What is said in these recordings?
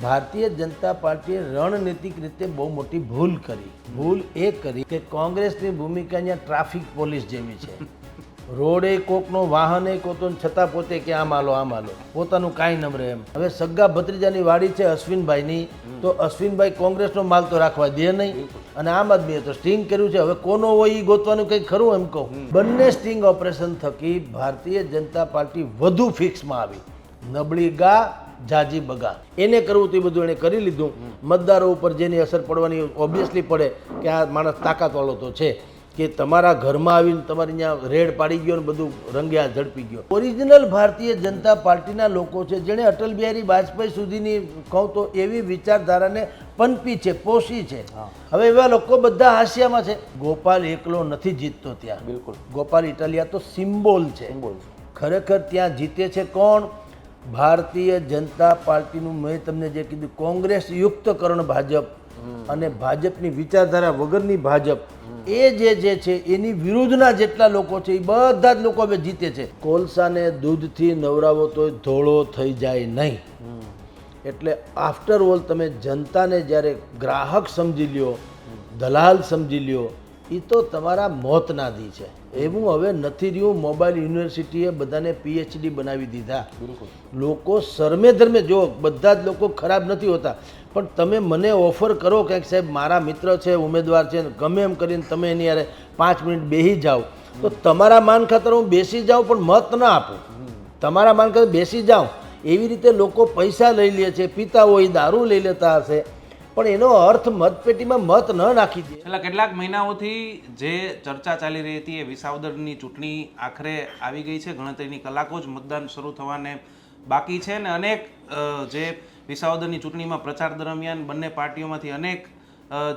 ભારતીય જનતા પાર્ટીએ રણનીતિક રીતે બહુ મોટી ભૂલ કરી. ભૂલ એ કરી કે કોંગ્રેસની ભૂમિકા અહીંયા ટ્રાફિક પોલીસ જેવી છે. રોડે કોકનો વાહને કોતો છતાં પોતે કે આમ હાલો પોતાનું કાંઈ ન રહે એમ. હવે સગ્ગા ભત્રીજાની વાડી છે અશ્વિનભાઈની, તો અશ્વિનભાઈ કોંગ્રેસનો માલ તો રાખવા દે નહીં, અને આમ આદમીએ તો સ્ટિંગ કર્યું છે. હવે કોનો હોય એ ગોતવાનું કંઈ ખરું એમ કહું. બંને સ્ટિંગ ઓપરેશન થકી ભારતીય જનતા પાર્ટી વધુ ફિક્સમાં આવી. નબળી ગા જાજી બગા એને કરવું તો એ બધું એને કરી લીધું. મતદારો ઉપર જેની અસર પડવાની ઓબ્વિયસલી પડે કે આ માણસ તાકાતવાળો તો છે, કે તમારા ઘરમાં આવીને તમારે અહીંયા રેડ પાડી ગયો ને બધું રંગે હાથ ઝડપી ગયો. ઓરિજિનલ ભારતીય જનતા પાર્ટીના લોકો છે જેણે અટલ બિહારી વાજપેયી સુધીની કહું તો એવી વિચારધારાને પનપી છે, પોષી છે. હવે એવા લોકો બધા હાસ્યામાં છે. ગોપાલ એકલો નથી જીતતો ત્યાં. બિલકુલ ગોપાલ ઇટાલિયા તો સિમ્બોલ છે. ખરેખર ત્યાં જીતે છે કોણ? ભારતીય જનતા પાર્ટીનું મેં તમને જે કીધું કોંગ્રેસ યુક્તકરણ ભાજપ અને ભાજપની વિચારધારા વગરની ભાજપ, એ જે છે એની વિરુદ્ધના જેટલા લોકો છે એ બધા જ લોકો હવે જીતે છે. કોલસાને દૂધથી નવરાવો તો ધોળો થઈ જાય નહીં. એટલે આફ્ટર ઓલ તમે જનતાને જ્યારે ગ્રાહક સમજી લ્યો, દલાલ સમજી લ્યો, એ તો તમારા મોતના દી છે. એવું હવે નથી રહ્યું. મોબાઈલ યુનિવર્સિટીએ બધાને PhD બનાવી દીધા. લોકો શરમે ધર્મે જો બધા જ લોકો ખરાબ નથી હોતા, પણ તમે મને ઓફર કરો કે સાહેબ મારા મિત્ર છે, ઉમેદવાર છે, ગમે એમ કરીને તમે એની યારે 5 મિનિટ બેસી જાઓ, તો તમારા માન ખાતર હું બેસી જાઉં પણ મત ના આપું. તમારા માન ખાતર બેસી જાઉં. એવી રીતે લોકો પૈસા લઈ લે છે, પીતા હોય દારૂ લઈ લેતા હશે, પણ એનો અર્થ મતપેટીમાં મત ન નાખી દે. છેલ્લા કેટલાક મહિનાઓથી જે ચર્ચા ચાલી રહી હતી એ વિસાવદરની ચૂંટણી આખરે આવી ગઈ છે. ગણતરીની કલાકો જ મતદાન શરૂ થવાને બાકી છે ને અનેક જે વિસાવદરની ચૂંટણીમાં પ્રચાર દરમિયાન બંને પાર્ટીઓમાંથી અનેક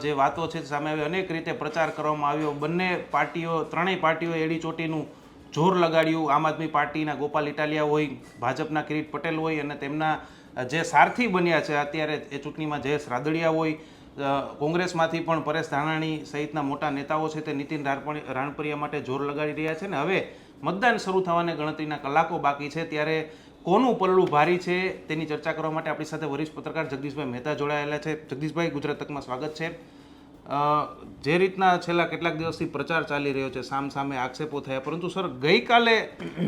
જે વાતો છે સામે આવી, અનેક રીતે પ્રચાર કરવામાં આવ્યો. બંને પાર્ટીઓ, ત્રણેય પાર્ટીઓ એડી ચોટીનું જોર લગાડ્યું. આમ આદમી પાર્ટીના ગોપાલ ઇટાલિયા હોય, ભાજપના કિરીટ પટેલ હોય, અને તેમના જે સારથી બન્યા છે અત્યારે એ ચૂંટણીમાં જયેશ રાદડિયા હોય, કોંગ્રેસમાંથી પણ પરેશ ધાનાણી સહિતના મોટા નેતાઓ છે તે નીતિન રાણપરિયા માટે જોર લગાડી રહ્યા છે. ને હવે મતદાન શરૂ થવાને ગણતરીના કલાકો બાકી છે, ત્યારે કોનું પલ્લું ભારી છે તેની ચર્ચા કરવા માટે આપણી સાથે વરિષ્ઠ પત્રકાર જગદીશભાઈ મહેતા જોડાયેલા છે. જગદીશભાઈ, ગુજરાત તકમાં સ્વાગત છે. જે રીતના છેલ્લા કેટલાક દિવસથી પ્રચાર ચાલી રહ્યો છે, સામે આક્ષેપો થયા, પરંતુ સર ગઈકાલે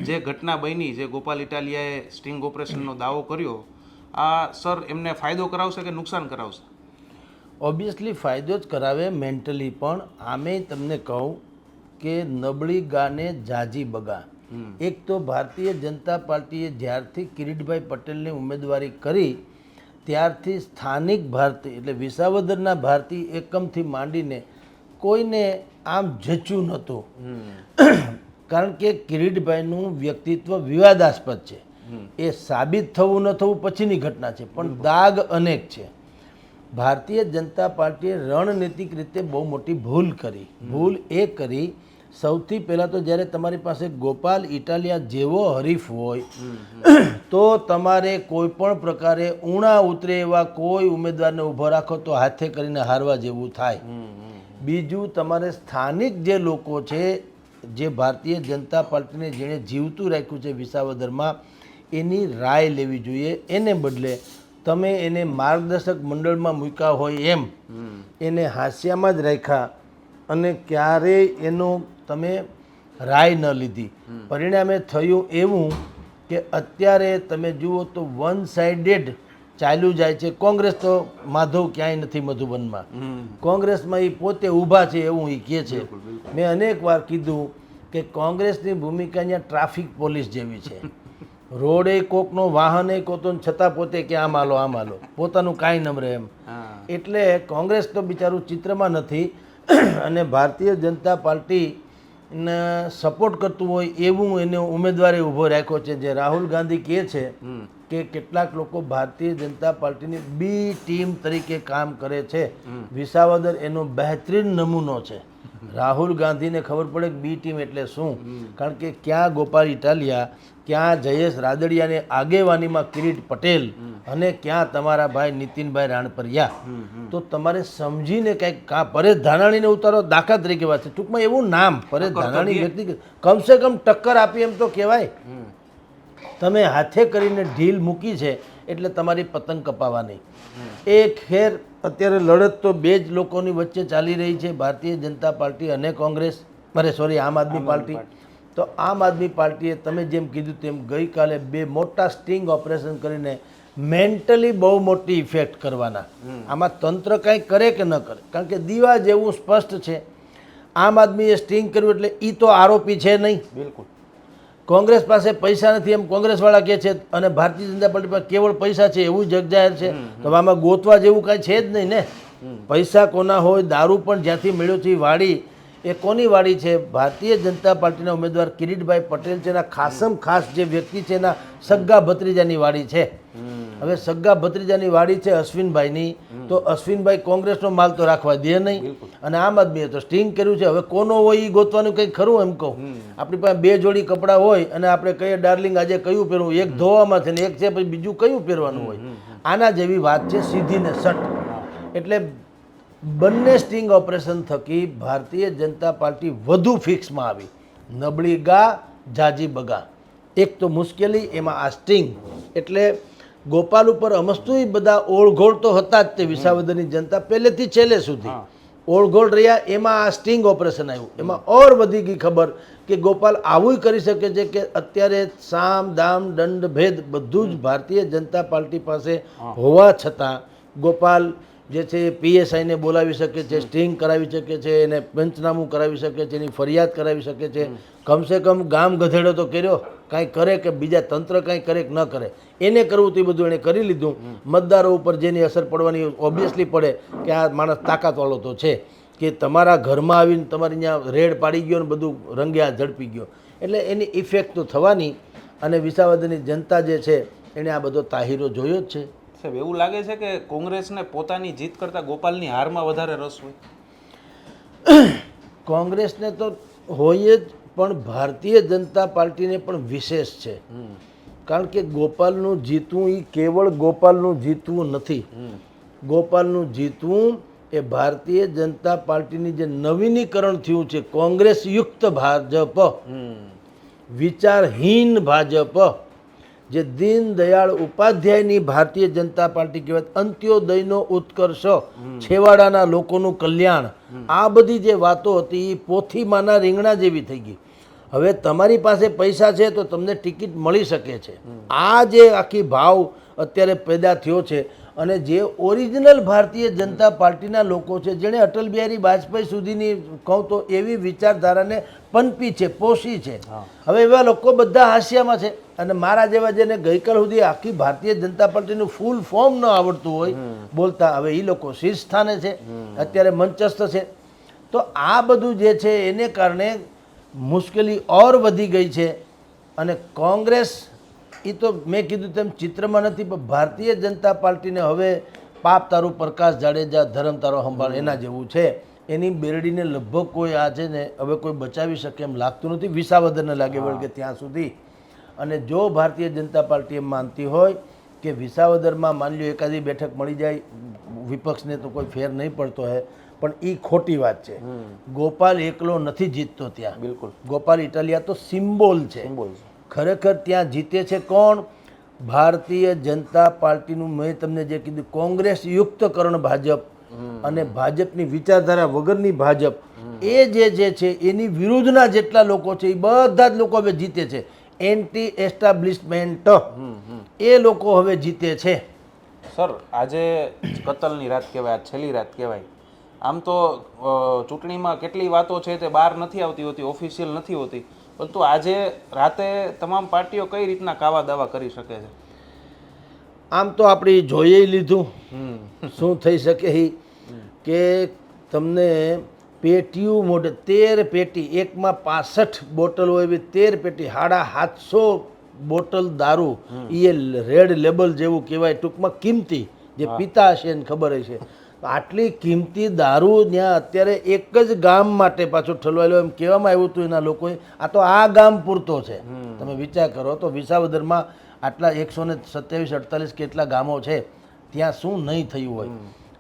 જે ઘટના બની, જે ગોપાલ ઇટાલિયાએ સ્ટિંગ ઓપરેશનનો દાવો કર્યો, આ સર એમને ફાયદો કરાવશે કે નુકસાન કરાવશે? ઓબ્વિયસલી ફાયદો જ કરાવે મેન્ટલી, પણ આમે તમને કહું કે નબળી ગાને જાજી બગા. એક તો ભારતીય જનતા પાર્ટીએ જ્યારથી કિરીટભાઈ પટેલની ઉમેદવારી કરી ત્યારથી સ્થાનિક ભારતીય એટલે વિસાવદરના ભારતીય એકમથી માંડીને કોઈને આમ જચ્યું નહોતું. કારણ કે કિરીટભાઈનું વ્યક્તિત્વ વિવાદાસ્પદ છે. એ સાબિત થવું ન થવું પછીની ઘટના છે, પણ દાગ અનેક છે. ભારતીય જનતા પાર્ટીએ રણનીતિક રીતે બહુ મોટી ભૂલ કરી. ભૂલ એ કરી, સૌથી પહેલાં તો જ્યારે તમારી પાસે ગોપાલ ઇટાલિયા જેવો હરીફ હોય તો તમારે કોઈ પણ પ્રકારે ઊણા ઉતરે એવા કોઈ ઉમેદવારને ઊભો રાખો તો હાથે કરીને હારવા જેવું થાય. બીજું, તમારે સ્થાનિક જે લોકો છે, જે ભારતીય જનતા પાર્ટીને જેણે જીવતું રાખ્યું છે વિસાવદરમાં, એની રાય લેવી જોઈએ. એને બદલે તમે એને માર્ગદર્શક મંડળમાં મૂક્યા હોય એમ એને હાસ્યામાં જ રાખ્યા અને ક્યારેય એનો તમે રાય ન લીધી. પરિણામે થયું એવું કે અત્યારે તમે જુઓ તો વન સાઇડેડ ચાલ્યું જાય છે. કોંગ્રેસ તો માધવ ક્યાંય નથી મધુબનમાં. કોંગ્રેસમાં એ પોતે ઊભા છે એવું એ કહે છે. મેં અનેક વાર કીધું કે કોંગ્રેસની ભૂમિકા અહીંયા ટ્રાફિક પોલીસ જેવી છે. રોડે કોકનો વાહને કોતો છતાં પોતે કે આમ હાલો પોતાનું કાંઈ ન રહે એમ. એટલે કોંગ્રેસ તો બિચારું ચિત્રમાં નથી અને ભારતીય જનતા પાર્ટીને સપોર્ટ કરતું હોય એવું એને ઉમેદવારે ઊભો રાખ્યો છે. જે રાહુલ ગાંધી કહે છે કે કેટલાક લોકો ભારતીય જનતા પાર્ટીની બી ટીમ તરીકે કામ કરે છે. વિસાવદર એનો બહેતરીન નમૂનો છે. રાહુલ ગાંધીને ખબર પડે કે બી ટીમ એટલે શું. કારણ કે ક્યાં ગોપાલ ઇટાલિયા, ક્યાં જયેશ રાદડિયાને આગેવાનીમાં કિરીટ પટેલ અને ક્યાં તમારા ભાઈ નીતિનભાઈ રાણપરિયા. તો તમારે સમજીને કંઈક પરેશ ધાનાણીને ઉતારો, દાખલા તરીકે વાત છે. ટૂંકમાં એવું નામ પરેશ ધાનાણી વ્યક્તિ કમસે કમ ટક્કર આપી એમ તો કહેવાય. તમે હાથે કરીને ઢીલ મૂકી છે એટલે તમારી પતંગ કપાવાની. એ ખેર અત્યારે લડત તો બે જ લોકોની વચ્ચે ચાલી રહી છે, ભારતીય જનતા પાર્ટી અને કોંગ્રેસ, આમ આદમી પાર્ટી. તો આમ આદમી પાર્ટીએ તમે જેમ કીધું તેમ ગઈકાલે 2 મોટા સ્ટિંગ ઓપરેશન કરીને મેન્ટલી બહુ મોટી ઇફેક્ટ કરવાના. આમાં તંત્ર કાંઈ કરે કે ન કરે, કારણ કે દીવા જેવું સ્પષ્ટ છે. આમ આદમીએ સ્ટિંગ કર્યું એટલે એ તો આરોપી છે નહીં. બિલકુલ. કોંગ્રેસ પાસે પૈસા નથી એમ કોંગ્રેસવાળા કહે છે, અને ભારતીય જનતા પાર્ટી પાસે કેવળ પૈસા છે એવું જગજાહેર છે. તો આમાં ગોતવા જેવું કાંઈ છે જ નહીં ને. પૈસા કોના હોય, દારૂ પણ જ્યાંથી મળ્યો છે એ વાડી એ કોની વાડી છે? ભારતીય જનતા પાર્ટીના ઉમેદવાર કિરીટભાઈ પટેલ છે, એના ખાસમ ખાસ જે વ્યક્તિ છે એના સગ્ગા ભત્રીજાની વાડી છે. હવે સગ્ગા ભત્રીજાની વાડી છે અશ્વિનભાઈની, તો અશ્વિનભાઈ કોંગ્રેસનો માલ તો રાખવા દે નહીં, અને આમ આદમીએ તો સ્ટિંગ કર્યું છે. હવે કોનો હોય એ ગોતવાનું કંઈ ખરું? એમ કહું, આપણી પાસે 2 જોડી કપડાં હોય અને આપણે કહીએ ડાર્લિંગ આજે કયું પહેરવું, એક ધોવામાં છે ને એક છે પછી બીજું કયું પહેરવાનું હોય. આના જેવી વાત છે સીધી ને સટ. એટલે બંને સ્ટિંગ ઓપરેશન થકી ભારતીય જનતા પાર્ટી વધુ ફિક્સમાં આવી. નબળી ગા જાજી બગા, એક તો મુશ્કેલી, એમાં આ સ્ટિંગ. એટલે ગોપાલ ઉપર અમસ્તું બધા ઓળઘોળ તો હતા જ. તે વિસાવદરની જનતા પહેલેથી છેલ્લે સુધી ઓળઘોળ રહ્યા, એમાં આ સ્ટિંગ ઓપરેશન આવ્યું. એમાં ઓર વધી ગઈ ખબર કે ગોપાલ આવું કરી શકે છે કે અત્યારે સામ દામ દંડ ભેદ બધું જ ભારતીય જનતા પાર્ટી પાસે હોવા છતાં ગોપાલ જે છે એ પીએસઆઈને બોલાવી શકે છે, સ્ટિંગ કરાવી શકે છે, એને પંચનામું કરાવી શકે છે, એની ફરિયાદ કરાવી શકે છે. કમસે કમ ગામ ગધેડો તો કર્યો, કાંઈ કરે કે બીજા તંત્ર કાંઈ કરે કે ન કરે, એને કરવું તો એ બધું એણે કરી લીધું. મતદારો ઉપર જેની અસર પડવાની ઓબ્વિયસલી પડે કે આ માણસ તાકાતવાળો તો છે, કે તમારા ઘરમાં આવીને તમારી ત્યાં રેડ પાડી ગયો ને બધું રંગે હાથ ઝડપી ગયો, એટલે એની ઇફેક્ટ તો થવાની. અને વિસાવદરની જનતા જે છે એણે આ બધો તાહીરો જોયો જ છે. સાહેબ, એવું લાગે છે કે કોંગ્રેસને પોતાની જીત કરતાં ગોપાલની હારમાં વધારે રસ હોય? કોંગ્રેસને તો હોય જ, પણ ભારતીય જનતા પાર્ટીને પણ વિશેષ છે. કારણ કે ગોપાલનું જીતવું એ કેવળ ગોપાલનું જીતવું નથી. ગોપાલનું જીતવું એ ભારતીય જનતા પાર્ટીની જે નવીનીકરણ થયું છે, કોંગ્રેસ યુક્ત ભાજપ, વિચારહીન ભાજપ, જે દીનદયાળ ઉપાધ્યાયની ભારતીય જનતા પાર્ટી કહેવાય, અંત્યોદયનો ઉત્કર્ષ, છેવાડાના લોકોનું કલ્યાણ, આ બધી જે વાતો હતી એ પોથીમાંના રીંગણા જેવી થઈ ગઈ. હવે તમારી પાસે પૈસા છે તો તમને ટિકિટ મળી શકે છે. આ જે આખી ભાવ અત્યારે પેદા થયો છે, અને જે ઓરિજિનલ ભારતીય જનતા પાર્ટીના લોકો છે, જેણે અટલ બિહારી વાજપેયી સુધીની કહું તો એવી વિચારધારાને પનપી છે, પોષી છે, હવે એવા લોકો બધા હાસ્યામાં છે. અને મારા જેવા જેને ગઈકાલ સુધી આખી ભારતીય જનતા પાર્ટીનું ફૂલ ફોર્મ ન આવડતું હોય બોલતા, હવે એ લોકો શીર્ષ સ્થાને છે, અત્યારે મંચસ્થ છે. તો આ બધું જે છે એને કારણે મુશ્કેલી ઓર વધી ગઈ છે. અને કોંગ્રેસ એ તો મેં કીધું તેમ ચિત્રમાં નથી, પણ ભારતીય જનતા પાર્ટીને હવે પાપ તારું પ્રકાશ જાડેજા, ધર્મ તારો સંભાળ એના જેવું છે. એની બેરડીને લગભગ કોઈ આ છે ને હવે કોઈ બચાવી શકે એમ લાગતું નથી. વિસાવદરને લાગે વળગે ત્યાં સુધી. અને જો ભારતીય જનતા પાર્ટી એમ માનતી હોય કે વિસાવદરમાં માની લો એકાદી બેઠક મળી જાય, વિપક્ષને તો કોઈ ફેર નહીં પડતો હોય, પણ એ ખોટી વાત છે. ગોપાલ એકલો નથી જીતતો ત્યાં. બિલકુલ. ગોપાલ ઇટાલિયા તો સિમ્બોલ છે. ખરેખર ત્યાં જીતે છે કોણ? ભારતીય જનતા પાર્ટીનું, મેં તમને જે કીધું, કોંગ્રેસ યુક્તકરણ ભાજપ અને ભાજપની વિચારધારા વગરની ભાજપ, એ જે છે એની વિરુદ્ધના જેટલા લોકો છે એ બધા જ લોકો હવે જીતે છે. એન્ટી એસ્ટાબ્લિશમેન્ટ એ લોકો હવે જીતે છે. સર, આજે કતલની રાત કહેવાય, આ છેલ્લી રાત કહેવાય. આમ તો ચૂંટણીમાં કેટલી વાતો છે તે બહાર નથી આવતી હોતી, ઓફિશિયલ નથી હોતી, પરંતુ આજે રાતે તમામ પાર્ટીઓ કઈ રીતના કાવા દાવા કરી શકે છે? આમ તો આપણે જોઈએ લીધું શું થઈ શકે એ, કે તમને પેટીયું મોઢે 13 પેટી, એકમાં 65 બોટલ હોય એવી 13 પેટી, 750 બોટલ દારૂ, એ રેડ લેબલ જેવું કહેવાય, ટૂંકમાં કિંમતી, જે પીતા હશે એને ખબર હશે. આટલી કિંમતી દારૂ ત્યાં અત્યારે એક જ ગામ માટે પાછો ઠલવાયેલો એમ કહેવામાં આવ્યું હતું એના લોકોએ. આ તો આ ગામ પૂરતો છે. તમે વિચાર કરો તો વિસાવદરમાં આટલા 127-48 કેટલા ગામો છે, ત્યાં શું નહીં થયું હોય,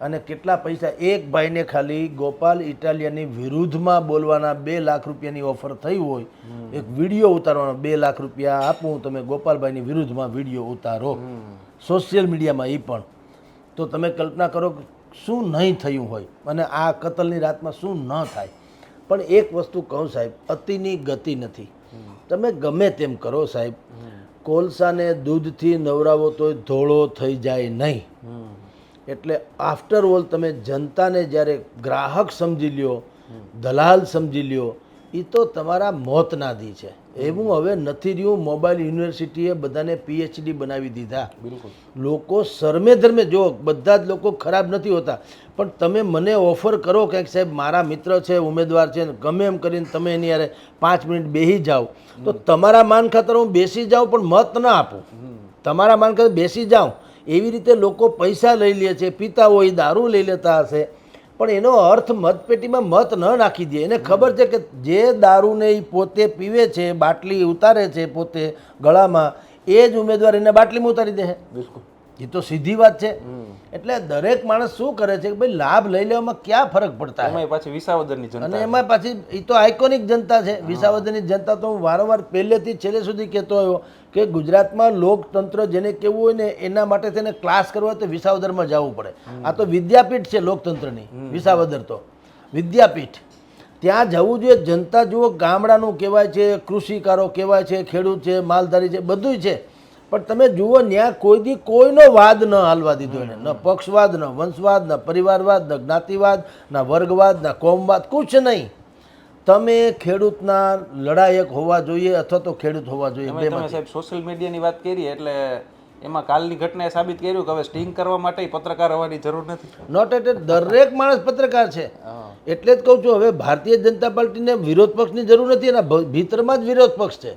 અને કેટલા પૈસા. એક ભાઈને ખાલી ગોપાલ ઇટાલિયાની વિરુદ્ધમાં બોલવાના 2 લાખ રૂપિયાની ઓફર થઈ હોય, એક વિડીયો ઉતારવાનો, 2 લાખ રૂપિયા આપું તમે ગોપાલભાઈની વિરુદ્ધમાં વિડીયો ઉતારો, સોશિયલ મીડિયામાં એ પણ, તો તમે કલ્પના કરો કે શું નહીં થયું હોય અને આ કતલની રાતમાં શું ન થાય. પણ એક વસ્તુ કહું સાહેબ, અતિની ગતિ નથી. તમે ગમે તેમ કરો સાહેબ, કોલસાને દૂધથી નવરાવો તો ધોળો થઈ જાય નહીં. એટલે આફ્ટર ઓલ તમે જનતાને જ્યારે ગ્રાહક સમજી લ્યો, દલાલ સમજી લ્યો, એ તો તમારા મોતના દી છે. એવું હવે નથી રહ્યું. મોબાઈલ યુનિવર્સિટીએ બધાને PhD બનાવી દીધા. બિલકુલ. લોકો સર્મે ધર્મે જો બધા જ લોકો ખરાબ નથી હોતા, પણ તમે મને ઓફર કરો કે સાહેબ મારા મિત્ર છે, ઉમેદવાર છે, ગમે એમ કરીને તમે એની યારે 5 મિનિટ બેસી જાઓ, તો તમારા માન ખાતર હું બેસી જાઉં પણ મત ના આપું. તમારા માન ખાતર બેસી જાઉં. એવી રીતે લોકો પૈસા લઈ લે છે, પીતા હોય, દારૂ લઈ લેતા હશે, પણ એનો અર્થ મતપેટીમાં મત ન નાખી દે. એને ખબર છે કે જે દારૂને એ પોતે પીવે છે, બાટલી ઉતારે છે પોતે ગળામાં, એ જ ઉમેદવાર એને બાટલીમાં ઉતારી દે. બિલકુલ. એ તો સીધી વાત છે. એટલે દરેક માણસ શું કરે છે કે ભાઈ લાભ લઈ લેવામાં ક્યાં ફરક પડતા એમાં પાછી વિસાવદરની જનતા, અને એમાં પાછી એ તો આઇકોનિક જનતા છે. વિસાવદરની જનતા તો હું વારંવાર પહેલેથી છેલ્લે સુધી કહેતો આવ્યો કે ગુજરાતમાં લોકતંત્ર જેને કહેવું હોય ને એના માટે તેને ક્લાસ કરવા હોય તો વિસાવદરમાં જવું પડે. આ તો વિદ્યાપીઠ છે લોકતંત્રની. વિસાવદર તો વિદ્યાપીઠ. ત્યાં જવું જોઈએ. જનતા જુઓ, ગામડાનું કહેવાય છે, કૃષિકારો કહેવાય છે, ખેડૂત છે, માલધારી છે, બધું છે, પણ તમે જુઓ ત્યાં કોઈ દી કોઈનો વાદ ન હાલવા દીધો એને. ન પક્ષવાદ, ન વંશવાદ, ન પરિવારવાદ, ન જ્ઞાતિવાદ, ન વર્ગવાદ, ન કોમવાદ, કુછ નહીં. તમે ખેડૂતના લડાયક હોવા જોઈએ અથવા તો ખેડૂત હોવા જોઈએ. તમે સાહેબ સોશિયલ મીડિયાની વાત કરી એટલે એમાં કાલની ઘટનાએ સાબિત કર્યું કે હવે સ્ટિંગ કરવા માટે પત્રકાર હોવાની જરૂર નથી. નોટ એટ દરેક માણસ પત્રકાર છે. એટલે જ કહું છું, હવે ભારતીય જનતા પાર્ટીને વિરોધ પક્ષની જરૂર નથી, એના ભીતરમાં જ વિરોધ પક્ષ છે.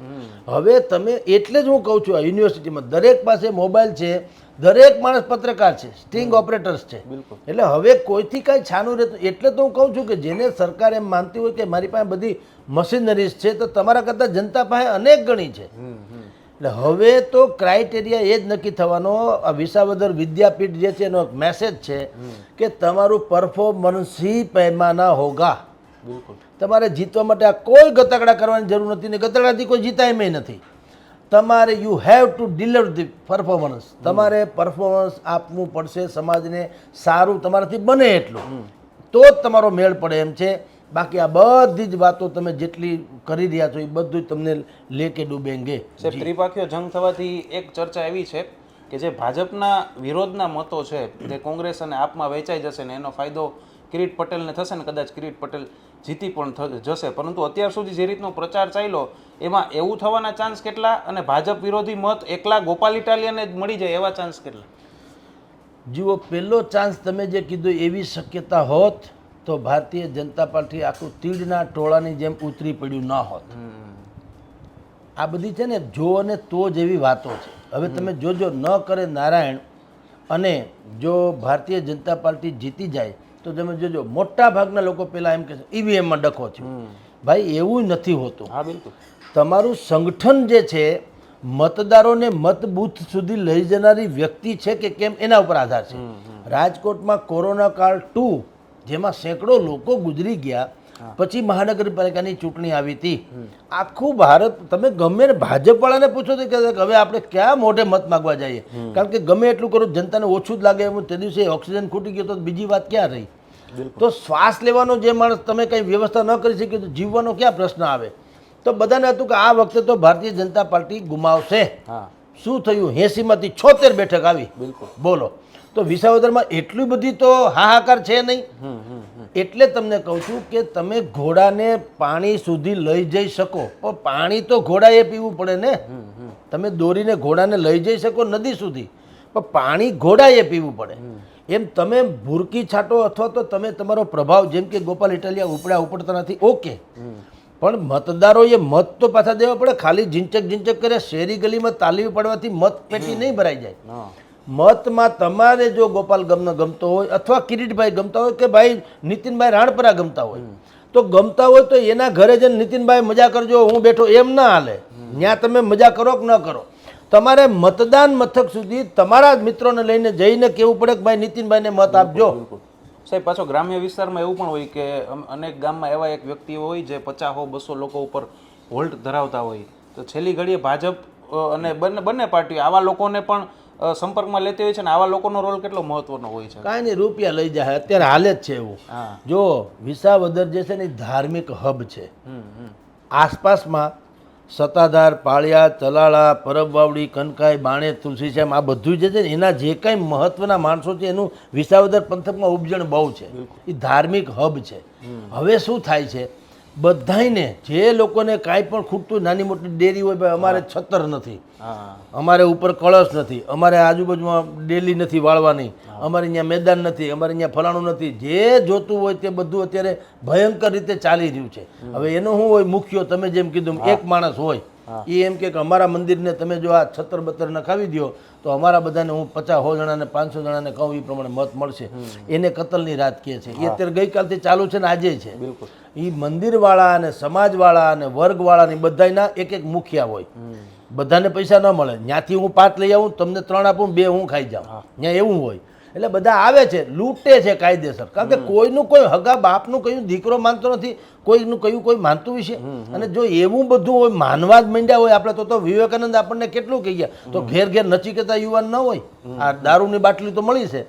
હવે તમે, એટલે જ હું કહું છું, આ યુનિવર્સિટીમાં દરેક પાસે મોબાઈલ છે, દરેક માણસ પત્રકાર છે, સ્ટિંગ ઓપરેટર્સ છે. એટલે હવે કોઈથી કાંઈ છાનું રહેતું. એટલે તો હું કહું છું કે જેને સરકાર એમ માનતી હોય કે મારી પાસે બધી મશીનરીઝ છે, તો તમારા કરતાં જનતા પાસે અનેક ગણી છે. એટલે હવે તો ક્રાઇટેરિયા એ જ નક્કી થવાનો. આ વિસાવદર વિદ્યાપીઠ જે છે એનો મેસેજ છે કે તમારું પરફોર્મન્સ હી પૈમાના હોગા. બિલકુલ. તમારે જીતવા માટે આ કોઈ ગતકડા કરવાની જરૂર નથી ને ગતકડાથી કોઈ જીતાય એમ નથી. તમારે you have to deliver the performance. તમારે પરફોર્મન્સ આપવું પડશે સમાજને, સારું તમારાથી બને એટલું, તો જ તમારો મેળ પડે એમ છે. બાકી આ બધી જ વાતો તમે જેટલી કરી રહ્યા છો એ બધું જ તમને લેકે ડૂબેંગે. સાહેબ, ત્રિપાખીય જંગ થવાથી એક ચર્ચા એવી છે કે જે ભાજપના વિરોધના મતો છે તે કોંગ્રેસ અને આપમાં વહેંચાઈ જશે ને એનો ફાયદો કિરીટ પટેલને થશે ને કદાચ કિરીટ પટેલ જીતી પણ જશે. પરંતુ અત્યાર સુધી જે રીતનો પ્રચાર ચાલ્યો એમાં એવું થવાના ચાન્સ કેટલા, અને ભાજપ વિરોધી મત એકલા ગોપાલ ઇટાલિયાને જ મળી જાય એવા ચાન્સ કેટલા? જુઓ, પહેલો ચાન્સ તમે જે કીધું એવી શક્યતા હોત તો ભારતીય જનતા પાર્ટી આખું તીડના ટોળાની જેમ ઉતરી પડ્યું ન હોત. આ બધી છે ને જો અને તો જેવી વાતો છે. હવે તમે જોજો, ન કરે નારાયણ અને જો ભારતીય જનતા પાર્ટી જીતી જાય તો તમે જોજો મોટા ભાગના લોકો પહેલાં એમ કહેશે EVMમાં ડખો છે. ભાઈ એવું નથી હોતું. હા, બિલકુલ. તમારું સંગઠન જે છે મતદારોને મત બૂથ સુધી લઈ જનારી વ્યક્તિ છે કે કેમ એના ઉપર આધાર છે. રાજકોટમાં કોરોના કાળ 2 જેમાં સેંકડો લોકો ગુજરી ગયા પછી મહાનગરપાલિકાની ચૂંટણી આવી હતી. આખું ભારત, તમે ગમે ભાજપવાળાને પૂછો તો કે હવે આપણે ક્યાં મોઢે મત માગવા જઈએ, કારણ કે ગમે એટલું કરો જનતાને ઓછું જ લાગે. એમ તે દિવસે ઓક્સિજન ખૂટી ગયો તો બીજી વાત ક્યાં રહી? તો શ્વાસ લેવાનો જે માણસ તમે કંઈ વ્યવસ્થા ન કરી શક્યો તો જીવવાનો ક્યાં પ્રશ્ન આવે? તો બધાને હતું કે આ વખતે તો ભારતીય જનતા પાર્ટી ગુમાવશે. શું થયું? 80માંથી 76 બેઠક આવી. બિલકુલ. બોલો. તો વિસાવદરમાં એટલી બધી તો હાહાકાર છે નહીં. એટલે તમને કહું છું કે તમે ઘોડાને પાણી સુધી લઈ જઈ શકો, પણ પાણી તો ઘોડાએ પીવું પડે ને. તમે દોરીને ઘોડાને લઈ જઈ શકો નદી સુધી, પણ પાણી ઘોડાએ પીવું પડે. એમ તમે ભૂરકી છાંટો અથવા તો તમે તમારો પ્રભાવ, જેમ કે ગોપાલ ઇટાલિયા ઉપડતા નથી, ઓકે, પણ મતદારોએ મત તો પાછા દેવા પડે. ખાલી ઝીંચક કરે શેરી ગલીમાં તાલીમ પાડવાથી મત પેટી નહીં ભરાઈ જાય. મતમાં તમારે જો ગોપાલ ગમતો હોય અથવા કિરીટભાઈ ગમતા હોય કે ભાઈ નીતિનભાઈ રાણપરા ગમતા હોય, તો ગમતા હોય તો એના ઘરે જઈને નીતિનભાઈ મજા કરજો, હું બેઠો, એમ ના હાલે. ત્યાં તમે મજા કરો કે ન કરો, તમારે મતદાન મથક સુધી તમારા મિત્રોને લઈને જઈને કહેવું પડે કે ભાઈ નીતિનભાઈને મત આપજો. સાહેબ, પાછો ગ્રામ્ય વિસ્તારમાં એવું પણ હોય કે અનેક ગામમાં એવા એક વ્યક્તિ હોય જે 50-200 લોકો ઉપર હોલ્ડ ધરાવતા હોય, તો છેલ્લી ઘડીએ ભાજપ અને બંને પાર્ટીઓ આવા લોકોને પણ સંપર્કમાં લેતી હોય છે ને આવા લોકોનો રોલ કેટલો મહત્વનો હોય છે? કાંઈ નહીં, રૂપિયા લઈ જાય અત્યારે હાલે જ છે એવું. હા. જો વિસાવદર જે છે ને એ ધાર્મિક હબ છે. આસપાસમાં સત્તાધાર, પાળિયા, તલાળા, પરબવાવડી, કનકાઈ, બાણે, તુલસીશ્યામ આ બધું જે છે ને એના જે કાંઈ મહત્વના માણસો છે એનું વિસાવદર પંથકમાં ઉપજણ બહુ છે. એ ધાર્મિક હબ છે. હવે શું થાય છે, બધાયને જે લોકોને કાંઈ પણ ખૂટતું, નાની મોટી ડેરી હોય, ભાઈ અમારે છતર નથી, હા, અમારે ઉપર કળશ નથી, અમારે આજુબાજુમાં ડેલી નથી વાળવાની, અમારે અહીંયા મેદાન નથી, અમારે અહીંયા ફલાણું નથી, જે જોતું હોય તે બધું અત્યારે ભયંકર રીતે ચાલી રહ્યું છે. હવે એનો શું હોય, મુખ્ય તમે જેમ કીધું એક માણસ હોય એ એમ કે અમારા મંદિરને તમે જો આ છતર બતર નખાવી દો તો અમારા બધાને હું 50-100 જણાને 500 જણાને કહું એ પ્રમાણે મત મળશે. એને કતલની રાત કહે છે. એ અત્યારે ગઈકાલથી ચાલુ છે ને આજે છે. એ મંદિરવાળા અને સમાજવાળા અને વર્ગવાળા બધાના એક એક મુખિયા હોય. બધાને પૈસા ન મળે, ત્યાંથી હું 5 લઈ આવું, તમને 3 આપું, 2 હું ખાઈ જાઉં, ત્યાં એવું હોય. એટલે બધા આવે છે, લૂંટે છે કાયદેસર. કારણ કે કોઈનું કોઈ હગા બાપનું કયું દીકરો માનતો નથી, કોઈનું કયું કોઈ માનતું વિશે. અને જો એવું બધું હોય, માનવા જ માંડ્યા હોય આપણે તો વિવેકાનંદ આપણને કેટલું કહી ગયા, તો ઘેર ઘેર નચિકેતા યુવાન ન હોય. આ દારૂની બાટલી તો મળી છે.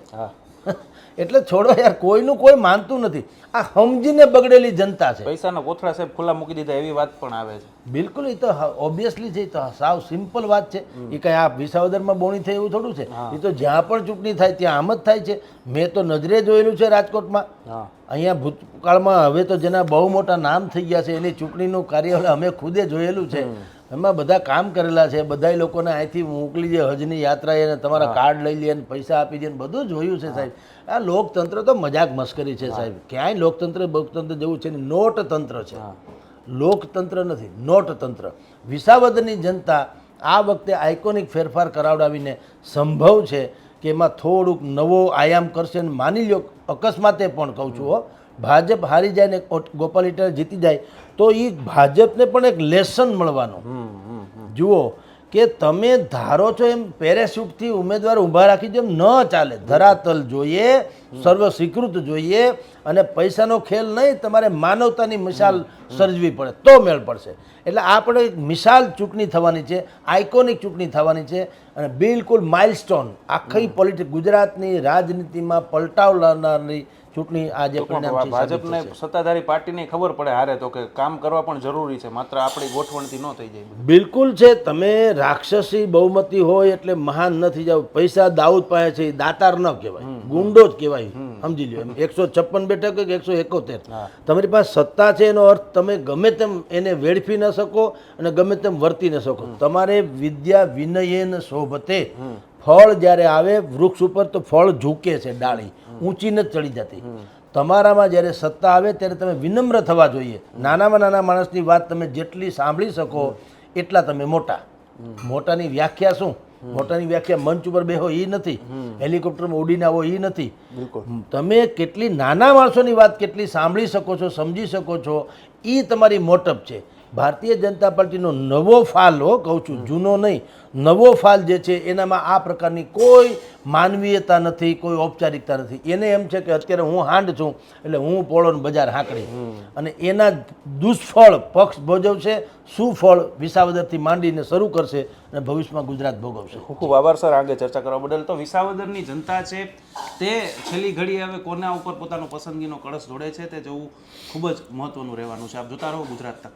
એટલે છોડો યાર, કોઈનું કોઈ માનતું નથી. આ સમજીને બગડેલી જનતા છે. પૈસાના કોથળા સાહેબ ખુલ્લા મૂકી દીધા એવી વાત પણ આવે છે. બિલકુલ, એ તો ઓબ્વિયસલી છે. તો સાવ સિમ્પલ વાત છે. એ કઈ આ વિસાવદરમાં બોણી થાય એવું થોડું છે. એ તો જ્યાં પણ ચૂંટણી થાય ત્યાં આમ જ થાય છે. મેં તો નજરે જોયેલું છે રાજકોટમાં. અહીંયા ભૂતકાળમાં હવે તો જેના બહુ મોટા નામ થઈ ગયા છે એની ચૂંટણીનું કાર્યાલય અમે ખુદે જોયેલું છે. એમાં બધા કામ કરેલા છે. બધા લોકોને અહીંથી મોકલી દે હજની યાત્રા, એને તમારા કાર્ડ લઈ લે, પૈસા આપી દે, બધું જોયું છે સાહેબ. આ લોકતંત્ર તો મજાક મસ્કરી છે સાહેબ. ક્યાંય લોકતંત્ર જેવું છે ને, નોટ તંત્ર છે. લોકતંત્ર નથી, નોટ તંત્ર. વિસાવદરની જનતા આ વખતે આઇકોનિક ફેરફાર કરાવડાવીને સંભવ છે કે એમાં થોડુંક નવો આયામ કરશે. અને માની લો અકસ્માતે પણ કહું છું, ભાજપ હારી જાય ને ગોપાલ ઇટાલિયા જીતી જાય તો એ ભાજપને પણ એક લેસન મળવાનું. જુઓ કે તમે ધારો છો એમ પેરેસ્યુટથી ઉમેદવાર ઊભા રાખી દો એમ ન ચાલે. ધરાતલ જોઈએ, સર્વ સ્વીકૃત જોઈએ, અને પૈસાનો ખેલ નહીં, તમારે માનવતાની મિસાલ સર્જવી પડે તો મેળ પડશે. એટલે આપણે એક મિસાલ ચૂંટણી થવાની છે, આઇકોનિક ચૂંટણી થવાની છે, અને બિલકુલ માઇલસ્ટોન આખી પોલિટિક્સ ગુજરાતની રાજનીતિમાં પલટાવ લાવનારની ચૂંટણી આજે પરિણામ છે. ભાજપને સત્તાધારી પાર્ટીને ખબર પડે હારે તો કે કામ કરવા પણ જરૂરી છે, માત્ર આપણી ગોઠવણથી ન થઈ જાય. બિલકુલ છે. તમે રાક્ષસી બહુમતી હોય એટલે મહાન નથી જાવ. પૈસા દાઉદ પાસે છે, દાતાર ન કહેવાય, ગુંડો જ કહેવાય. સમજી લો. એમ 156 બેઠક કે 171 તમારી પાસે સત્તા છે એનો અર્થ તમે ગમે તેમ એને વેડફી ન શકો અને ગમે તેમ વર્તી ન શકો. તમારે વિદ્યા વિનયેન શોભતે. ફળ જ્યારે આવે વૃક્ષ ઉપર તો ફળ ઝૂકે છે, ડાળી ઊંચી ન ચડી જતી. તમારામાં જ્યારે સત્તા આવે ત્યારે તમે વિનમ્ર થવા જોઈએ. નાનામાં નાના માણસની વાત તમે જેટલી સાંભળી શકો એટલા તમે મોટા. મોટાની વ્યાખ્યા શું? મોટાની વ્યાખ્યા મંચ ઉપર બેહો એ નથી, હેલિકોપ્ટરમાં ઉડીને આવો એ નથી. તમે કેટલી નાના માણસોની વાત કેટલી સાંભળી શકો છો, સમજી શકો છો, એ તમારી મોટપ છે. ભારતીય જનતા પાર્ટીનો નવો ફાલ, કહું છું, જૂનો નહીં, નવો ફાલ જે છે એનામાં આ પ્રકારની કોઈ માનવીયતા નથી, કોઈ ઔપચારિકતા નથી. એને એમ છે કે અત્યારે હું હાંડ છું એટલે હું પોળોન બજાર હાંકડી, અને એના દુષ્ફળ પક્ષ ભોજવશે, સુફળ વિસાવદરથી માંડીને શરૂ કરશે અને ભવિષ્યમાં ગુજરાત ભોગવશે. ખૂબ ખૂબ આભાર સર આગળ ચર્ચા કરવા બદલ. તો વિસાવદરની જનતા છે તે છેલ્લી ઘડી હવે કોના ઉપર પોતાનો પસંદગીનો કળશ જોડે છે તે જોવું ખૂબ જ મહત્વનું રહેવાનું છે. આપ જોતા રહો ગુજરાત તક.